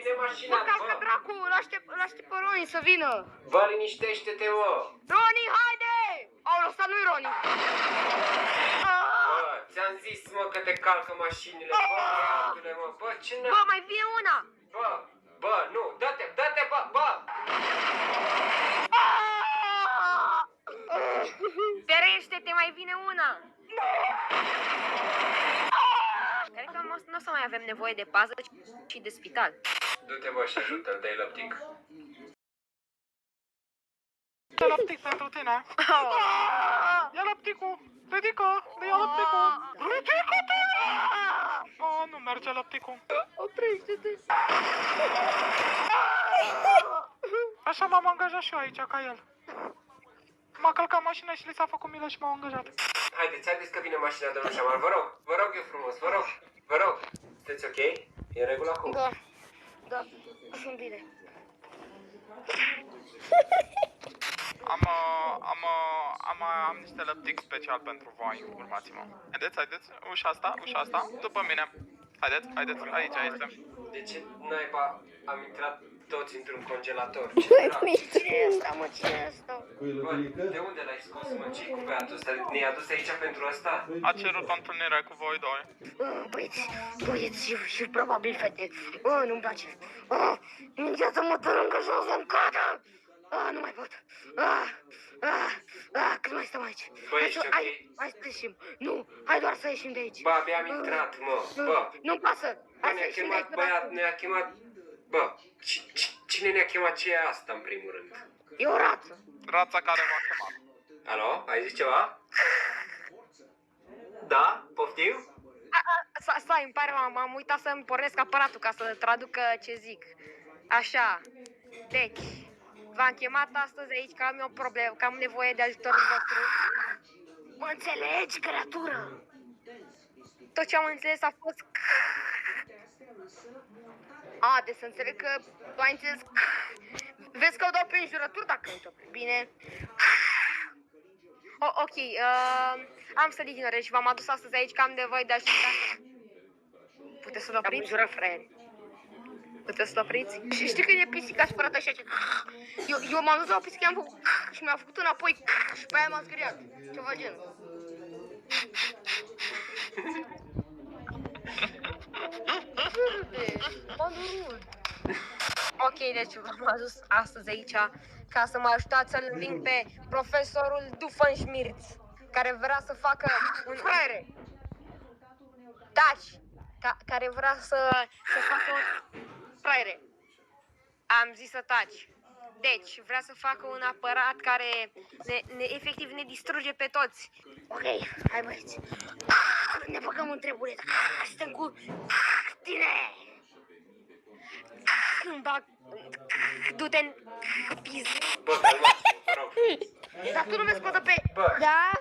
vine mașina, Mă, cască dracu, laște pe Roni să vină. Bă, liniștește-te, mă. Roni, haide! Aoleu, ăsta nu-i Roni. Bă, ți-am zis, mă, că te calcă mașinile. Bă, băiatule, mă, bă, ce n-a... Bă, mai vine una. Bă, nu, dă-te, bă! Ferește-te, mai vine una. Cred că nu o să mai avem nevoie de pază, ci de spital. Du-te, bă, și ajută-l, dă-i lăptic. Ia lăptic pentru tine. Ia lăpticul. Ridică. Ia lăpticul. Ridică-te! Nu merge lăpticul. Oprește-te. Așa m-am angajat și eu aici, ca el. M-a călcat mașina și li s-a făcut milă și m-au angajat. Haideți că vine mașina de Șamal, vă rog eu frumos, vă rog. Sunteți ok? E în regulă acum? Da, sunt bine. Am niște lăptic special pentru voi, urmați-mă. Haideți, ușa asta, după mine. Haideți, aici este. De ce naiba am intrat toți într-un congelator? Cine e ăsta, mă, cine e ăsta? Bă, de unde l-ai scos, mă? Ce-i cu băiatul ăsta? Ne-ai adus aici pentru asta? A cerut o întâlnire cu voi doi. Băieți și probabil fete. Nu-mi place. Îngheață-mă pe lângă jos în cadă. Nu mai pot. Cât mai stăm aici? Bă, ești ok? Hai să ieșim. Nu, hai doar să ieșim de aici. Bă, abia am intrat, mă. Bă, Nu-mi pasă. Hai să ne-a ieșim de aici. chemat băiat, ne-a chemat... Bă, cine ne-a chemat? Ce e asta, în primul rând? E o rață. Rața care v-a chemat. Alo? Ai zis ceva? Da? Poftim? Stai, îmi pare, m-am uitat să-mi pornesc aparatul ca să traducă ce zic. Așa. Deci, v-am chemat astăzi aici că am eu o problemă, că am nevoie de ajutorul vostru. Mă înțelegi, creatură? Tot ce am înțeles a fost... deci să înțeleg că tu ai înțeles... Vezi că o dau pe înjurături dacă nu bine. Ok, am să ignorez și v-am adus astăzi aici că am nevoie de ajutor. Puteți să-l opriți? Am înjurat, fraiere. Puteți să-l opriți? Și știi că e pisica spărată așa ce... Eu m-am dus la o pisică, am făcut și mi-a făcut înapoi și pe aia m-a speriat. Ceva genul. Ok, deci v-am adus astăzi aici ca să mă ajutați să-l înving pe profesorul Doofenshmirtz, care vrea să facă un... Fraiere! Taci! Care vrea să facă un... Fraiere! Am zis să taci. Deci, vrea să facă un aparat care efectiv ne distruge pe toți. Ok, hai băieți. Ne băgăm în treburile. Suntem cu tine. Îmi bag... Du-te în piză. Bă, calmați-vă, vă rog. Dar tu nu vezi că o dă pe... Bă, Da?